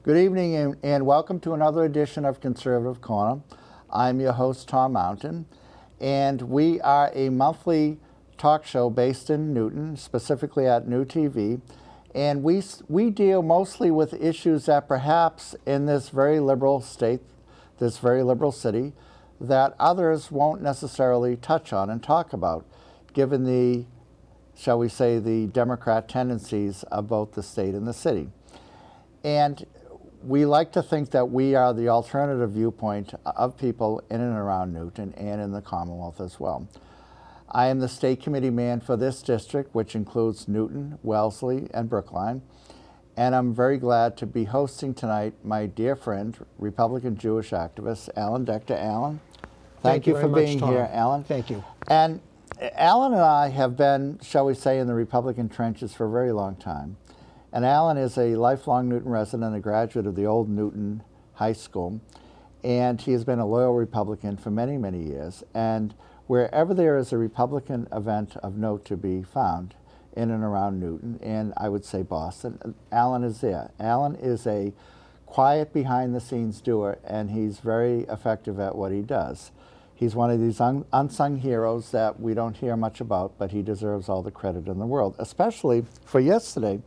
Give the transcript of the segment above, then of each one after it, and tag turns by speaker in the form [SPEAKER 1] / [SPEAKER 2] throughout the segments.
[SPEAKER 1] Good evening and welcome to another edition of Conservative Corner. I'm your host, Tom Mountain, and we are a monthly talk show based in Newton, specifically at New TV, and we deal mostly with issues that perhaps in this very liberal state, this very liberal city, that others won't necessarily touch on and talk about, given the, shall we say, the Democrat tendencies of both the state and the city. And we like to think that we are the alternative viewpoint of people in and around Newton and in the Commonwealth as well. I am the state committee man for this district, which includes Newton, Wellesley, and Brookline. And I'm very glad to be hosting tonight my dear friend, Republican Jewish activist, Alan Decter. Alan, thank you for being here, Alan.
[SPEAKER 2] Thank you.
[SPEAKER 1] And Alan and I have been, shall we say, in the Republican trenches for a very long time. And Alan is a lifelong Newton resident, a graduate of the old Newton High School, and he has been a loyal Republican for many, many years. And wherever there is a Republican event of note to be found in and around Newton, and I would say Boston, Alan is there. Alan is a quiet, behind-the-scenes doer, and he's very effective at what he does. He's one of these unsung heroes that we don't hear much about, but he deserves all the credit in the world, especially for yesterday,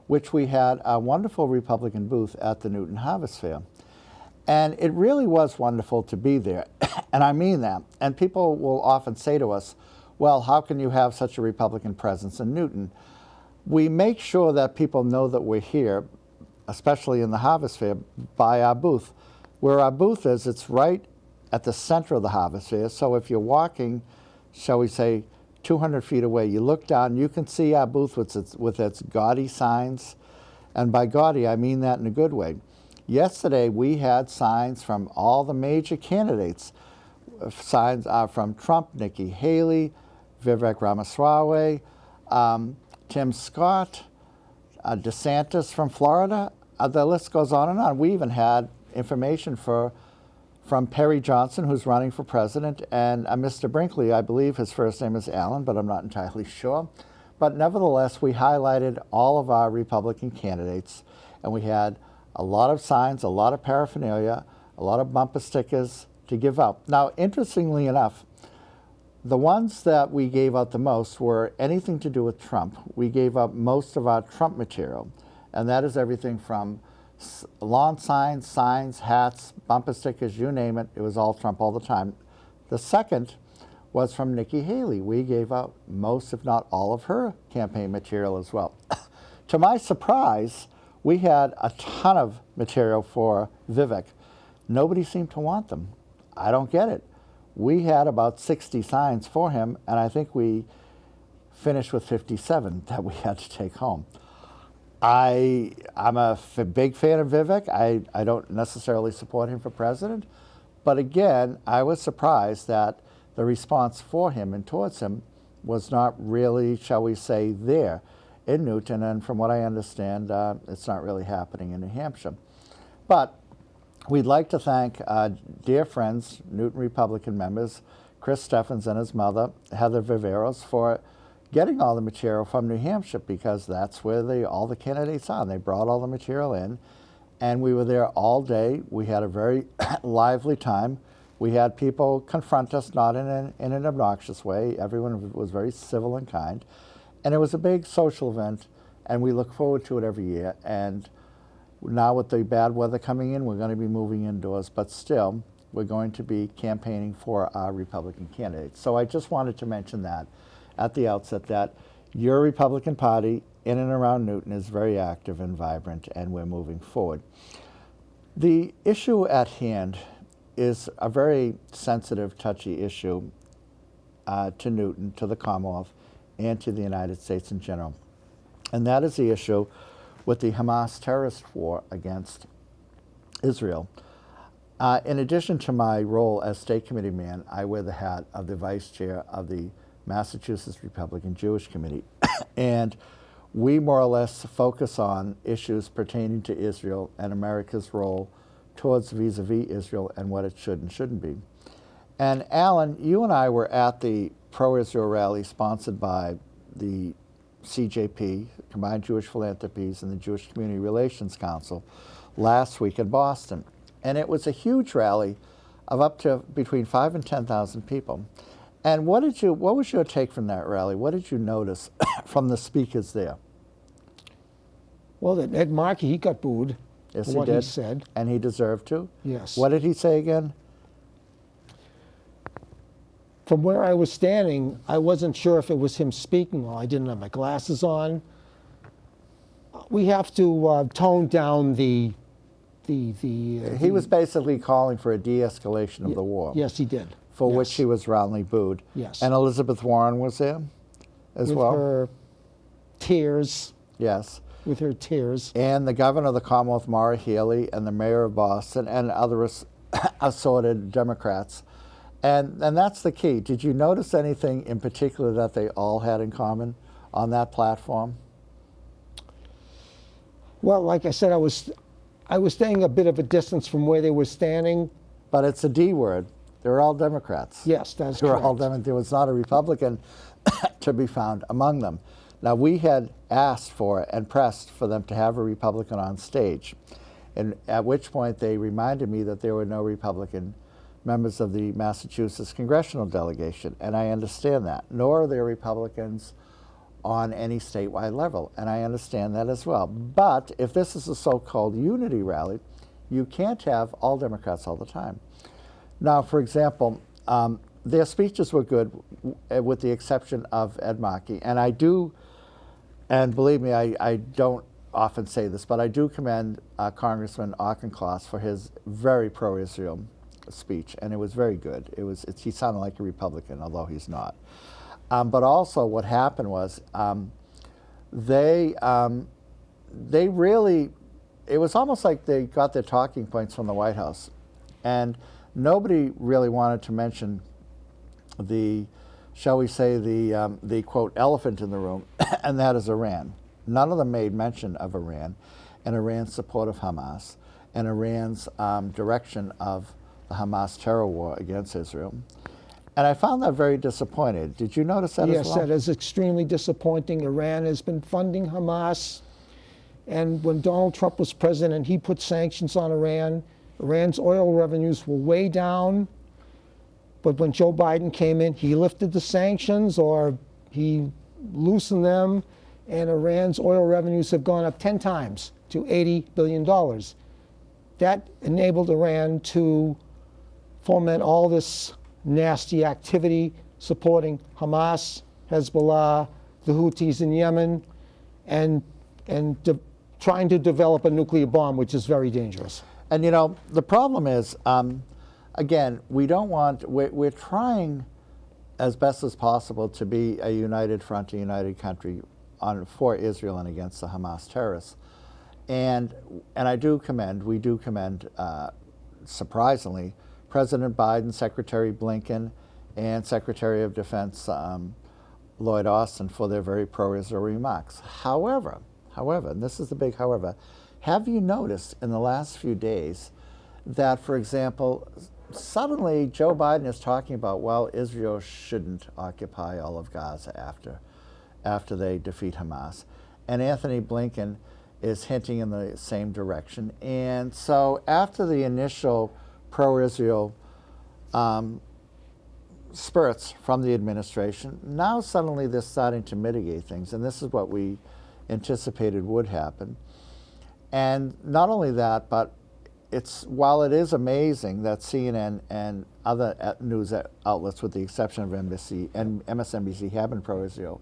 [SPEAKER 1] which we had a wonderful Republican booth at the Newton Harvest Fair. And it really was wonderful to be there, and I mean that. And people will often say to us, well, how can you have such a Republican presence in Newton? We make sure that people know that we're here, especially in the Harvest Fair, by our booth. Where our booth is, it's right at the center of the Harvest Fair, so if you're walking, shall we say, 200 feet away, you look down, you can see our booth with its gaudy signs. And by gaudy, I mean that in a good way. Yesterday, we had signs from all the major candidates. Signs are from Trump, Nikki Haley, Vivek Ramaswamy, Tim Scott, DeSantis from Florida. The list goes on and on. We even had information from Perry Johnson, who's running for president, and Mr. Brinkley. I believe his first name is Alan, but I'm not entirely sure. But nevertheless, we highlighted all of our Republican candidates, and we had a lot of signs, a lot of paraphernalia, a lot of bumper stickers to give out. Now, interestingly enough, the ones that we gave out the most were anything to do with Trump. We gave up most of our Trump material, and that is everything from lawn signs, hats, bumper stickers, you name it. It was all Trump all the time. The second was from Nikki Haley. We gave out most, if not all, of her campaign material as well. To my surprise, we had a ton of material for Vivek. Nobody seemed to want them. I don't get it. We had about 60 signs for him, and I think we finished with 57 that we had to take home. I'm a big fan of Vivek. I don't necessarily support him for president, but again, I was surprised that the response for him and towards him was not really, shall we say, there in Newton, and from what I understand, it's not really happening in New Hampshire. But we'd like to thank dear friends, Newton Republican members, Chris Steffens and his mother, Heather Viveros, for getting all the material from New Hampshire, because that's where all the candidates are. They brought all the material in, and we were there all day. We had a very lively time. We had people confront us, not in an obnoxious way. Everyone was very civil and kind, and it was a big social event, and we look forward to it every year. And now with the bad weather coming in, we're going to be moving indoors, but still, we're going to be campaigning for our Republican candidates. So I just wanted to mention that at the outset, that your Republican Party in and around Newton is very active and vibrant, and we're moving forward. The issue at hand is a very sensitive, touchy issue to Newton, to the Commonwealth, and to the United States in general. And that is the issue with the Hamas terrorist war against Israel. In addition to my role as state committee man, I wear the hat of the vice chair of the Massachusetts Republican Jewish Committee. And we more or less focus on issues pertaining to Israel and America's role towards vis-a-vis Israel and what it should and shouldn't be. And Alan, you and I were at the pro-Israel rally sponsored by the CJP, Combined Jewish Philanthropies, and the Jewish Community Relations Council last week in Boston. And it was a huge rally of up to between 5,000 and 10,000 people. And what was your take from that rally? What did you notice from the speakers there?
[SPEAKER 2] Well, that Ed Markey, he got booed
[SPEAKER 1] Yes,
[SPEAKER 2] for
[SPEAKER 1] he
[SPEAKER 2] what
[SPEAKER 1] did.
[SPEAKER 2] he said.
[SPEAKER 1] And he deserved to?
[SPEAKER 2] Yes.
[SPEAKER 1] What did he say again?
[SPEAKER 2] From where I was standing, I wasn't sure if it was him speaking or I didn't have my glasses on. We have to tone down the
[SPEAKER 1] He was basically calling for a de-escalation of the war.
[SPEAKER 2] Yes, he did.
[SPEAKER 1] For
[SPEAKER 2] Yes.
[SPEAKER 1] which he was roundly booed.
[SPEAKER 2] Yes.
[SPEAKER 1] And Elizabeth Warren was there as
[SPEAKER 2] with
[SPEAKER 1] well?
[SPEAKER 2] her tears.
[SPEAKER 1] Yes.
[SPEAKER 2] With her tears.
[SPEAKER 1] And the governor of the Commonwealth, Maura Healey, and the mayor of Boston, and other assorted Democrats. And that's the key. Did you notice anything in particular that they all had in common on that platform?
[SPEAKER 2] Well, like I said, I was staying a bit of a distance from where they were standing.
[SPEAKER 1] But it's a D word. They're all Democrats.
[SPEAKER 2] Yes, that's
[SPEAKER 1] They were
[SPEAKER 2] correct.
[SPEAKER 1] all Democrats. There was not a Republican to be found among them. Now, we had asked for and pressed for them to have a Republican on stage, and at which point they reminded me that there were no Republican members of the Massachusetts congressional delegation, and I understand that, nor are there Republicans on any statewide level, and I understand that as well. But if this is a so-called unity rally, you can't have all Democrats all the time. Now, for example, their speeches were good, with the exception of Ed Markey, and I do, and believe me, I don't often say this, but I do commend Congressman Auchincloss for his very pro-Israel speech, and it was very good. He sounded like a Republican, although he's not. But also, what happened was they really, it was almost like they got their talking points from the White House, and nobody really wanted to mention the, shall we say, the quote elephant in the room, and that is Iran. None of them made mention of Iran and Iran's support of Hamas and Iran's direction of the Hamas terror war against Israel. And I found that very disappointed. Did you notice that as well?
[SPEAKER 2] Yes, that is extremely disappointing. Iran has been funding Hamas. And when Donald Trump was president, he put sanctions on Iran. Iran's oil revenues were way down. But when Joe Biden came in, he lifted the sanctions or he loosened them. And Iran's oil revenues have gone up 10 times to $80 billion. That enabled Iran to foment all this nasty activity supporting Hamas, Hezbollah, the Houthis in Yemen, and trying to develop a nuclear bomb, which is very dangerous.
[SPEAKER 1] And you know, the problem is, again, we're trying as best as possible to be a united front, a united country for Israel and against the Hamas terrorists. And we do commend, surprisingly, President Biden, Secretary Blinken, and Secretary of Defense Lloyd Austin for their very pro-Israel remarks. However, and this is the big however, have you noticed in the last few days that, for example, suddenly Joe Biden is talking about, well, Israel shouldn't occupy all of Gaza after they defeat Hamas. And Anthony Blinken is hinting in the same direction. And so after the initial pro-Israel spurts from the administration, now suddenly they're starting to mitigate things, and this is what we anticipated would happen. And not only that, but while it is amazing that CNN and other news outlets, with the exception of NBC and MSNBC, have been pro-Israel,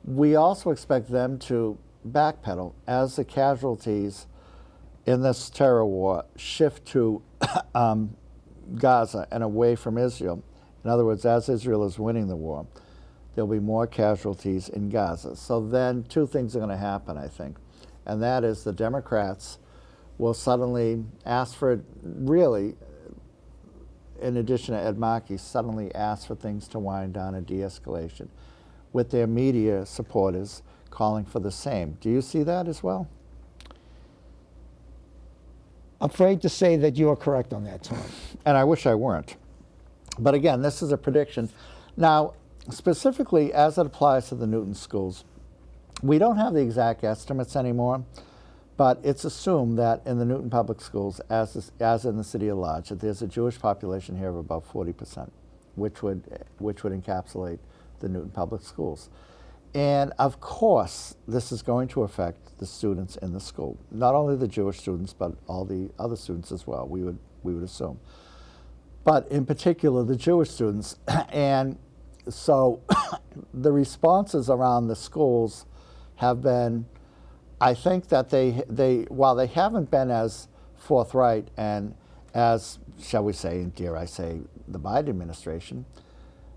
[SPEAKER 1] we also expect them to backpedal as the casualties in this terror war shift to Gaza and away from Israel. In other words, as Israel is winning the war, there'll be more casualties in Gaza. So then two things are going to happen, I think. And that is the Democrats will suddenly ask for, really, in addition to Ed Markey, suddenly ask for things to wind down and de-escalation, with their media supporters calling for the same. Do you see that as well?
[SPEAKER 2] I'm afraid to say that you are correct on that, Tom.
[SPEAKER 1] And I wish I weren't. But again, this is a prediction. Now, specifically as it applies to the Newton schools, we don't have the exact estimates anymore, But it's assumed that in the Newton Public Schools, as in the city at large, that there's a Jewish population here of about 40%, which would encapsulate the Newton Public Schools. And of course, this is going to affect the students in the school. Not only the Jewish students, but all the other students as well, we would assume. But in particular, the Jewish students. And so the responses around the schools have been, I think that they while they haven't been as forthright and as, shall we say, and dare I say, the Biden administration,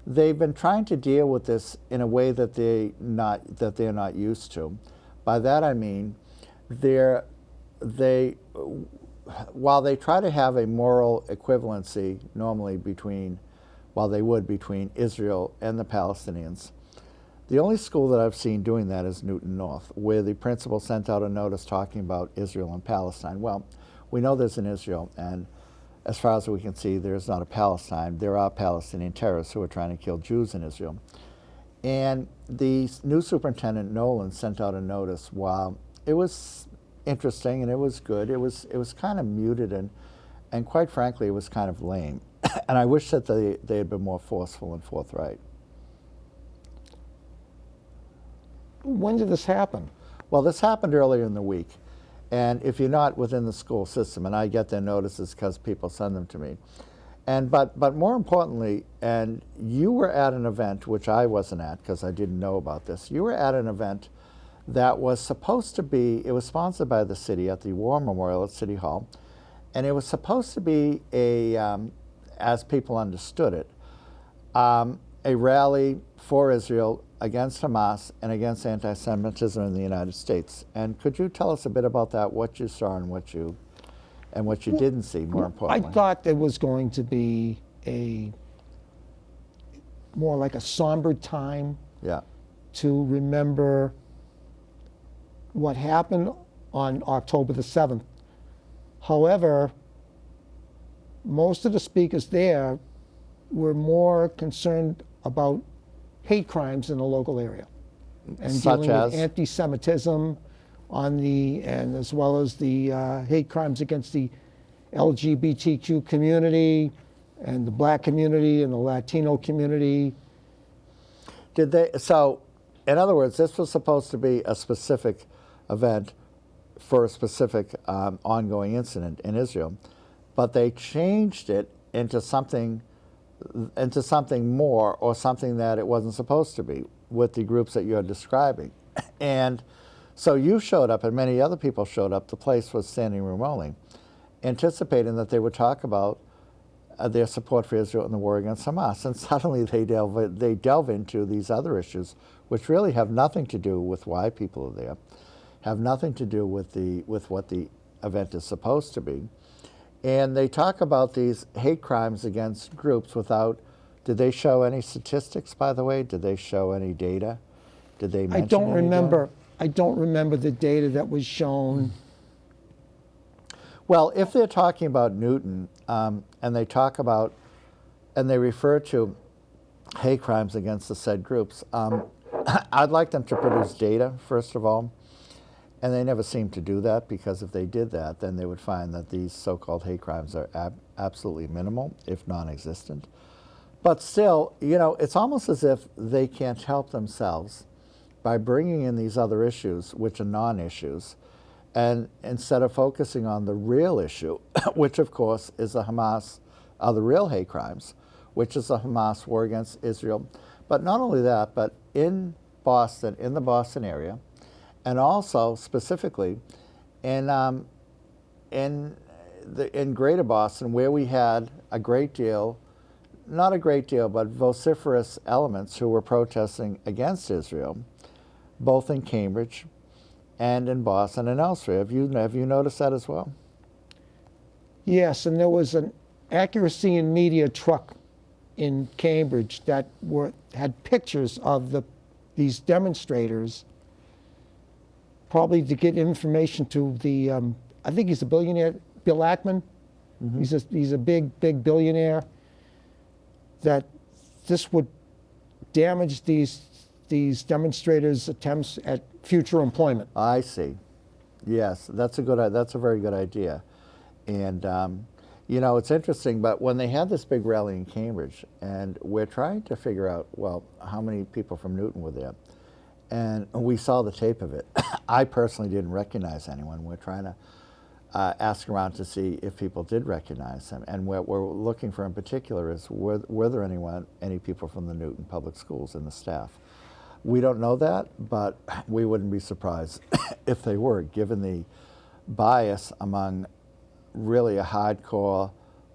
[SPEAKER 1] they've been trying to deal with this in a way that they're not used to. By that I mean, while they try to have a moral equivalency normally between Israel and the Palestinians, the only school that I've seen doing that is Newton North, where the principal sent out a notice talking about Israel and Palestine. Well, we know there's an Israel, and as far as we can see, there's not a Palestine. There are Palestinian terrorists who are trying to kill Jews in Israel. And the new superintendent, Nolan, sent out a notice. While it was interesting and it was good, it was kind of muted and quite frankly, it was kind of lame. And I wish that they had been more forceful and forthright.
[SPEAKER 2] When did this happen?
[SPEAKER 1] Well, this happened earlier in the week. And if you're not within the school system, and I get their notices because people send them to me, but more importantly, and you were at an event, which I wasn't at because I didn't know about this, you were at an event that was supposed to be, it was sponsored by the city at the War Memorial at City Hall, and it was supposed to be as people understood it, a rally for Israel against Hamas and against anti-Semitism in the United States. And could you tell us a bit about that, what you saw and what you didn't see, more importantly?
[SPEAKER 2] I thought there was going to be more like a somber time to remember what happened on October the 7th. However, most of the speakers there were more concerned about hate crimes in the local area and
[SPEAKER 1] Such
[SPEAKER 2] dealing
[SPEAKER 1] as?
[SPEAKER 2] with anti-Semitism and as well as the hate crimes against the LGBTQ community and the black community and the Latino community.
[SPEAKER 1] So, in other words, this was supposed to be a specific event for a specific ongoing incident in Israel, but they changed it into something more, or something that it wasn't supposed to be, with the groups that you're describing. And so you showed up and many other people showed up. The place was standing room only, anticipating that they would talk about their support for Israel in the war against Hamas. And suddenly they delve into these other issues, which really have nothing to do with why people are there, have nothing to do with what the event is supposed to be. And they talk about these hate crimes against groups without, did they show any statistics, by the way? Did they show any data? Did they mention
[SPEAKER 2] I don't
[SPEAKER 1] any
[SPEAKER 2] remember.
[SPEAKER 1] data?
[SPEAKER 2] I don't remember the data that was shown.
[SPEAKER 1] Well, if they're talking about Newton, and they talk about, and they refer to hate crimes against the said groups, I'd like them to produce data, first of all. And they never seem to do that, because if they did that, then they would find that these so-called hate crimes are absolutely minimal, if non-existent. But still, it's almost as if they can't help themselves by bringing in these other issues, which are non-issues, and instead of focusing on the real issue, which of course is the Hamas, the real hate crimes, which is the Hamas war against Israel. But not only that, but in Boston, in the Boston area, and also specifically in Greater Boston, where we had a great deal, not a great deal, but vociferous elements who were protesting against Israel, both in Cambridge and in Boston and elsewhere. Have you noticed that as well?
[SPEAKER 2] Yes, and there was an Accuracy in Media truck in Cambridge that had pictures of these demonstrators, probably to get information to the, I think he's a billionaire, Bill Ackman. Mm-hmm. He's a big billionaire, that this would damage these demonstrators' attempts at future employment.
[SPEAKER 1] I see. Yes, that's that's a very good idea. And you know, it's interesting. But when they had this big rally in Cambridge, and we're trying to figure out, well, how many people from Newton were there, and we saw the tape of it. I personally didn't recognize anyone. We're trying to ask around to see if people did recognize him. And what we're looking for in particular is were there any people from the Newton Public Schools in the staff? We don't know that, but we wouldn't be surprised if they were, given the bias among really a hardcore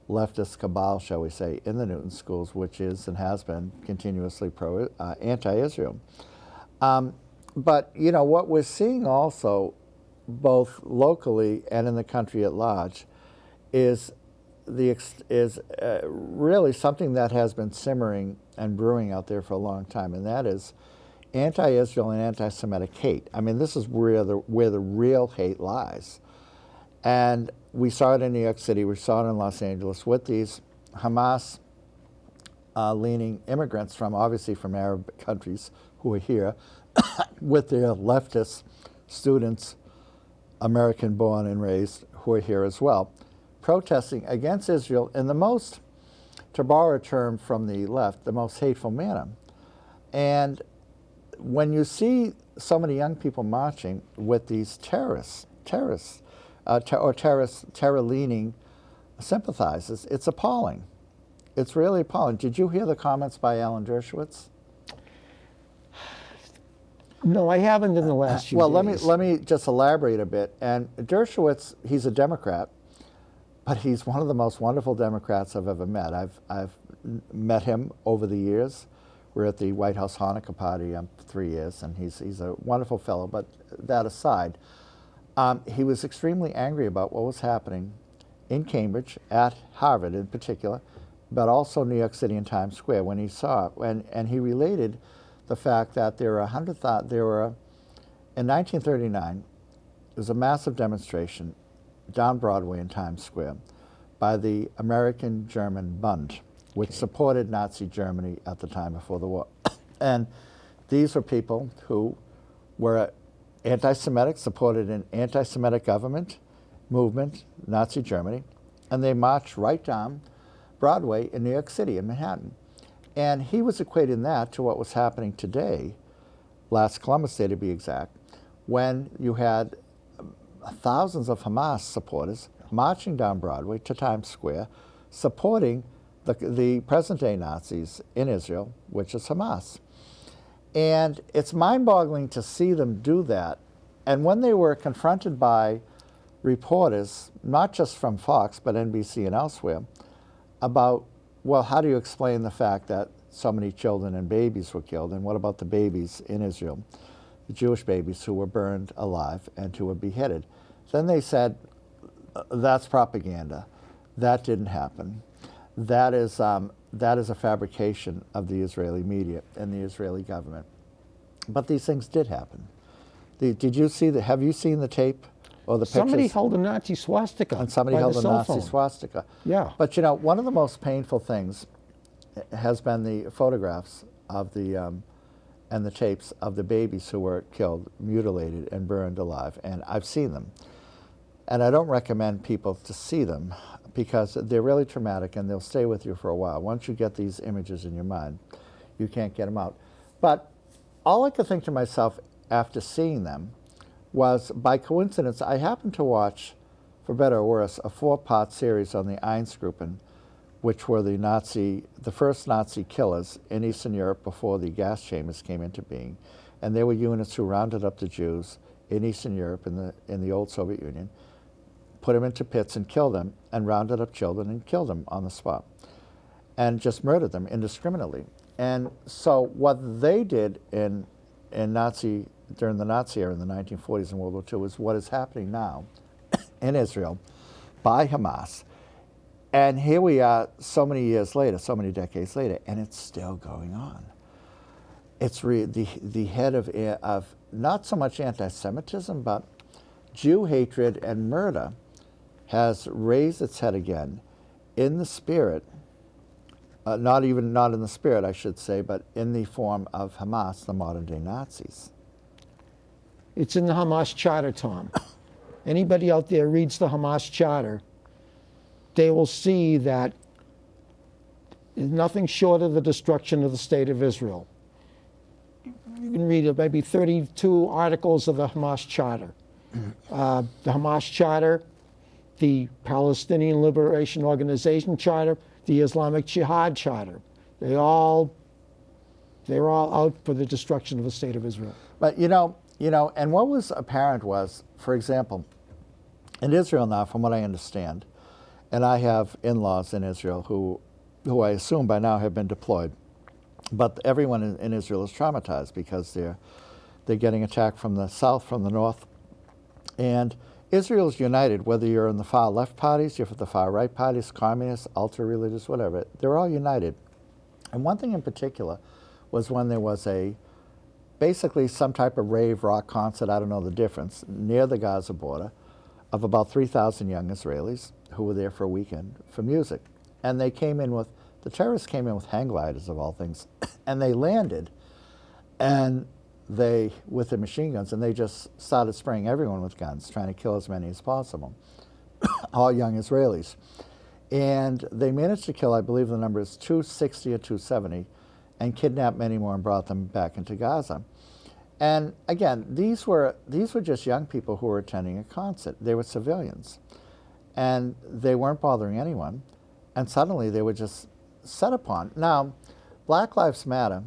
[SPEAKER 1] leftist cabal, shall we say, in the Newton schools, which is and has been continuously anti-Israel. But you know what we're seeing also, both locally and in the country at large, is really something that has been simmering and brewing out there for a long time, and that is anti-Israel and anti-Semitic hate. I mean, this is where the real hate lies. And we saw it in New York City, we saw it in Los Angeles with these Hamas leaning immigrants obviously from Arab countries who are here with their leftist students, American born and raised, who are here as well, protesting against Israel in the most, to borrow a term from the left, the most hateful manner. And when you see so many young people marching with these terror-leaning sympathizers, it's appalling. It's really appalling. Did you hear the comments by Alan Dershowitz?
[SPEAKER 2] No, I haven't in the last few
[SPEAKER 1] well,
[SPEAKER 2] days.
[SPEAKER 1] let me just elaborate a bit. And Dershowitz, he's a Democrat, but he's one of the most wonderful Democrats I've ever met. I've met him over the years. We're at the White House Hanukkah party 3 years, and he's a wonderful fellow. But that aside, he was extremely angry about what was happening in Cambridge, at Harvard in particular, but also New York City and Times Square when he saw it. And he related the fact that in 1939, there was a massive demonstration down Broadway in Times Square by the American-German Bund, which supported Nazi Germany at the time before the war. And these were people who were anti-Semitic, supported an anti-Semitic government movement, Nazi Germany, and they marched right down Broadway in New York City, in Manhattan. And he was equating that to what was happening today, last Columbus Day to be exact, when you had thousands of Hamas supporters marching down Broadway to Times Square, supporting the present-day Nazis in Israel, which is Hamas. And it's mind-boggling to see them do that. And when they were confronted by reporters, not just from Fox, but NBC and elsewhere, about, well, how do you explain the fact that so many children and babies were killed, and what about the babies in Israel, the Jewish babies who were burned alive and who were beheaded? Then they said, that's propaganda. That didn't happen. That is a fabrication of the Israeli media and the Israeli government. But these things did happen. Did you see have you seen the tape or the pictures?
[SPEAKER 2] Somebody held a Nazi swastika.
[SPEAKER 1] And somebody held a Nazi swastika.
[SPEAKER 2] Yeah.
[SPEAKER 1] But you know, one of the most painful things has been the photographs of and the tapes of the babies who were killed, mutilated, and burned alive. And I've seen them. And I don't recommend people to see them because they're really traumatic and they'll stay with you for a while. Once you get these images in your mind, you can't get them out. But all I could think to myself after seeing them was, by coincidence, I happened to watch, for better or worse, a 4-part series on the Einsatzgruppen, which were the first Nazi killers in Eastern Europe before the gas chambers came into being. And they were units who rounded up the Jews in Eastern Europe, in the old Soviet Union, put them into pits and killed them, and rounded up children and killed them on the spot, and just murdered them indiscriminately. And so what they did during the Nazi era in the 1940s and World War II is what is happening now in Israel by Hamas. And here we are so many years later, so many decades later, and it's still going on. It's the head of not so much anti-Semitism, but Jew hatred and murder has raised its head again in the spirit, not in the spirit, I should say, but in the form of Hamas, the modern-day Nazis.
[SPEAKER 2] It's in the Hamas charter, Tom. Anybody out there reads the Hamas charter, they will see that it's nothing short of the destruction of the state of Israel. You can read maybe 32 articles of the Hamas charter. The Hamas charter, the Palestinian Liberation Organization charter, the Islamic Jihad charter. They're all out for the destruction of the state of Israel.
[SPEAKER 1] But and what was apparent was, for example, in Israel now, from what I understand, and I have in-laws in Israel who I assume by now have been deployed, but everyone in Israel is traumatized because they're getting attacked from the south, from the north, and Israel is united, whether you're in the far left parties, you're for the far right parties, communists, ultra-religious, whatever, they're all united. And one thing in particular was when there was basically some type of rave rock concert, I don't know the difference, near the Gaza border, of about 3,000 young Israelis who were there for a weekend for music. And the terrorists came in with hang gliders of all things, and they landed, and with the machine guns, and they just started spraying everyone with guns, trying to kill as many as possible, all young Israelis. And they managed to kill, I believe the number is 260 or 270, and kidnapped many more and brought them back into Gaza. And again, these were just young people who were attending a concert. They were civilians, and they weren't bothering anyone. And suddenly they were just set upon. Now, Black Lives Matter,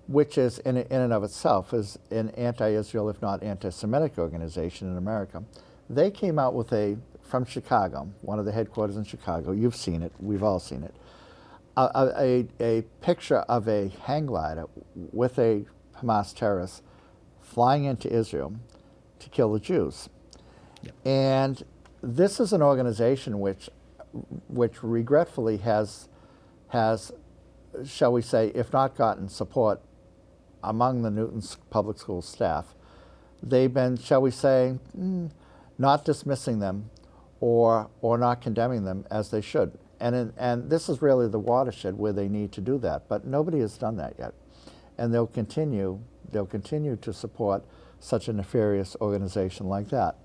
[SPEAKER 1] which is in and of itself is an anti-Israel, if not anti-Semitic organization in America, they came out with from Chicago, one of the headquarters in Chicago. You've seen it. We've all seen it. A picture of a hang glider with a Hamas terrorist flying into Israel to kill the Jews. Yep. And this is an organization which regretfully has, shall we say, if not gotten support among the Newton Public School staff, they've been, shall we say, not dismissing them or not condemning them as they should. And this is really the watershed where they need to do that. But nobody has done that yet. And they'll continue to support such a nefarious organization like that.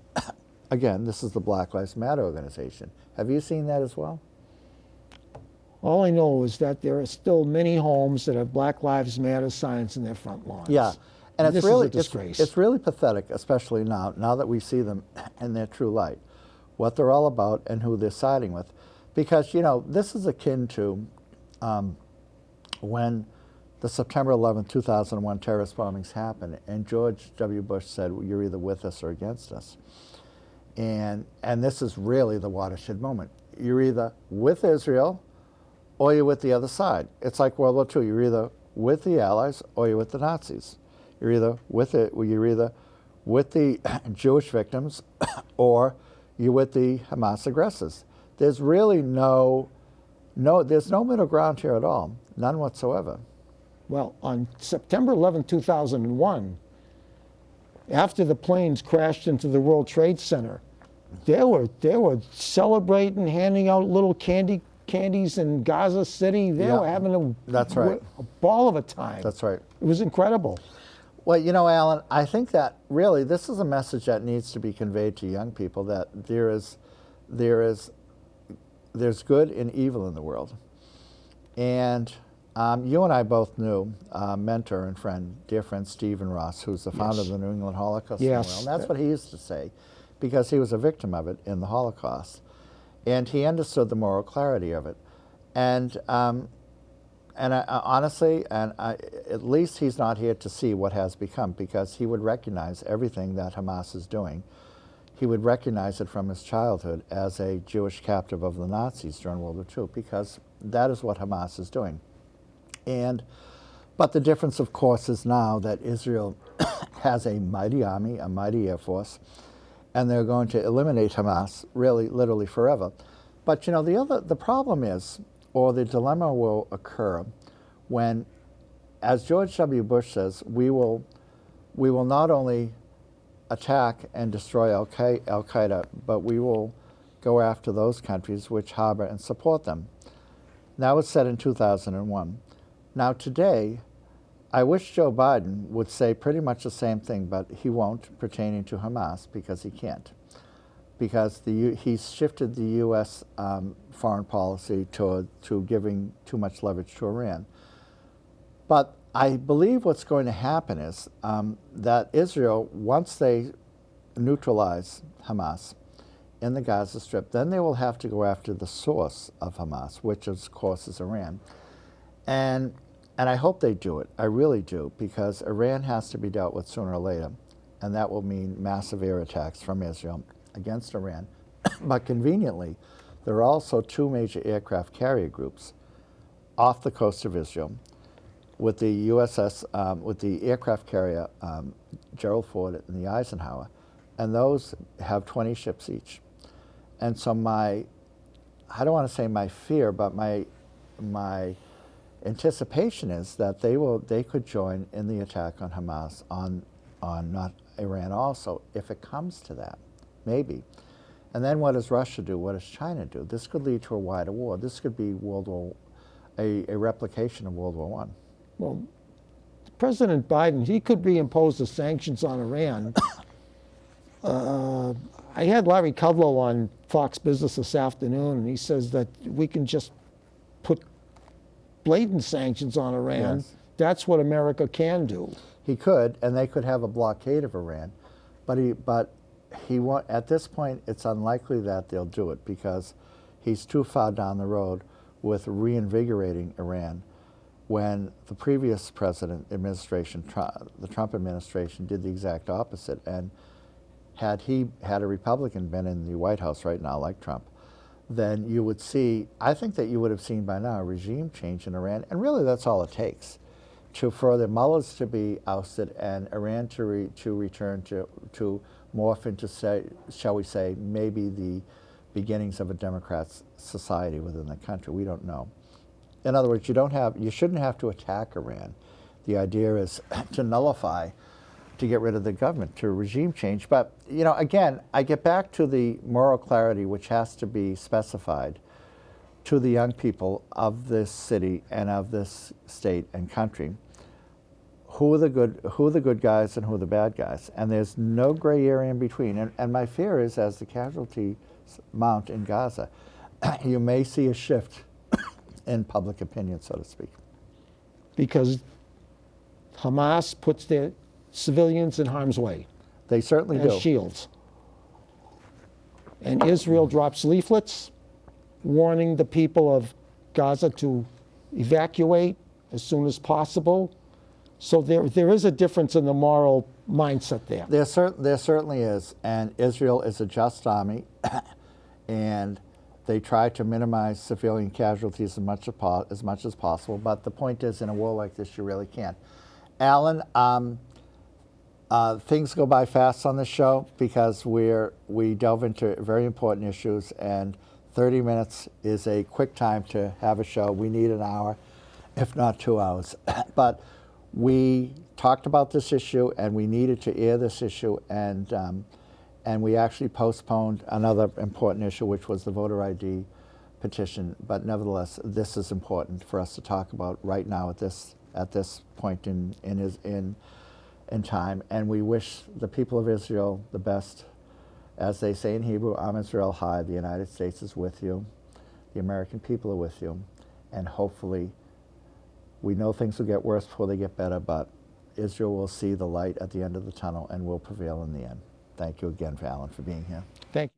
[SPEAKER 1] Again, this is the Black Lives Matter organization. Have you seen that as well?
[SPEAKER 2] All I know is that there are still many homes that have Black Lives Matter signs in their front lawns.
[SPEAKER 1] Yeah, and
[SPEAKER 2] this is a disgrace.
[SPEAKER 1] It's really pathetic, especially now that we see them in their true light, what they're all about and who they're siding with. Because, this is akin to when the September 11, 2001 terrorist bombings happened, and George W. Bush said, well, you're either with us or against us. And this is really the watershed moment. You're either with Israel or you're with the other side. It's like World War II. You're either with the Allies or you're with the Nazis. You're either with the Jewish victims or you're with the Hamas aggressors. There's really there's no middle ground here at all, none whatsoever.
[SPEAKER 2] Well, on September 11, 2001, after the planes crashed into the World Trade Center, they were celebrating, handing out little candies in Gaza City. They were having
[SPEAKER 1] That's right.
[SPEAKER 2] a ball of a time.
[SPEAKER 1] That's right.
[SPEAKER 2] It was incredible.
[SPEAKER 1] Well, Alan, I think that really this is a message that needs to be conveyed to young people, that there's good and evil in the world. And you and I both knew mentor and friend, dear friend Stephen Ross, who's the founder of the New England Holocaust Memorial. And that's what he used to say, because he was a victim of it in the Holocaust. And he understood the moral clarity of it. And honestly, at least he's not here to see what has become, because he would recognize everything that Hamas is doing. He would recognize it from his childhood as a Jewish captive of the Nazis during World War II, because that is what Hamas is doing. But the difference, of course, is now that Israel has a mighty army, a mighty air force, and they're going to eliminate Hamas really, literally forever. But the problem is, or the dilemma will occur when, as George W. Bush says, we will not only attack and destroy Al-Qaeda, but we will go after those countries which harbor and support them. That was said in 2001. Now today, I wish Joe Biden would say pretty much the same thing, but he won't, pertaining to Hamas, because he can't. because he's shifted the U.S. Foreign policy to giving too much leverage to Iran. But I believe what's going to happen is that Israel, once they neutralize Hamas in the Gaza Strip, then they will have to go after the source of Hamas, which of course is Iran. And I hope they do it. I really do, because Iran has to be dealt with sooner or later, and that will mean massive air attacks from Israel against Iran. But conveniently, there are also two major aircraft carrier groups off the coast of Israel, with the with the aircraft carrier Gerald Ford and the Eisenhower, and those have 20 ships each. And so I don't want to say my fear, but my anticipation is that they could join in the attack on Hamas, on not Iran also, if it comes to that, maybe. And then what does Russia do? What does China do? This could lead to a wider war. This could be a replication of World War I.
[SPEAKER 2] Well, President Biden, he could reimpose the sanctions on Iran. I had Larry Kudlow on Fox Business this afternoon, and he says that we can just put blatant sanctions on Iran.
[SPEAKER 1] Yes.
[SPEAKER 2] That's what America can do.
[SPEAKER 1] He could, and they could have a blockade of Iran, but at this point, it's unlikely that they'll do it, because he's too far down the road with reinvigorating Iran, when the previous administration, the Trump administration, did the exact opposite. And had a Republican been in the White House right now, like Trump, then you would see, I think that you would have seen by now, a regime change in Iran. And really, that's all it takes for the mullahs to be ousted and Iran to return to morph into, shall we say, maybe the beginnings of a democratic society within the country. We don't know. In other words, you shouldn't have to attack Iran. The idea is to nullify, to get rid of the government, to regime change. But, again, I get back to the moral clarity which has to be specified to the young people of this city and of this state and country. Who are the good guys and who are the bad guys? And there's no gray area in between. And my fear is, as the casualties mount in Gaza, you may see a shift in public opinion, so to speak.
[SPEAKER 2] Because Hamas puts their civilians in harm's way.
[SPEAKER 1] They certainly do.
[SPEAKER 2] As shields. And Israel drops leaflets warning the people of Gaza to evacuate as soon as possible. So there is a difference in the moral mindset there.
[SPEAKER 1] There certainly is. And Israel is a just army, and they try to minimize civilian casualties as much as possible. But the point is, in a war like this, you really can't. Alan, things go by fast on this show because we delve into very important issues, and 30 minutes is a quick time to have a show. We need an hour, if not 2 hours. But we talked about this issue, and we needed to air this issue, and we actually postponed another important issue, which was the voter ID petition. But nevertheless, this is important for us to talk about right now at this point in time. And we wish the people of Israel the best. As they say in Hebrew, Am Israel Chai, the United States is with you. The American people are with you. And hopefully, we know things will get worse before they get better, but Israel will see the light at the end of the tunnel and will prevail in the end. Thank you again, Alan, for being here.
[SPEAKER 2] Thank you.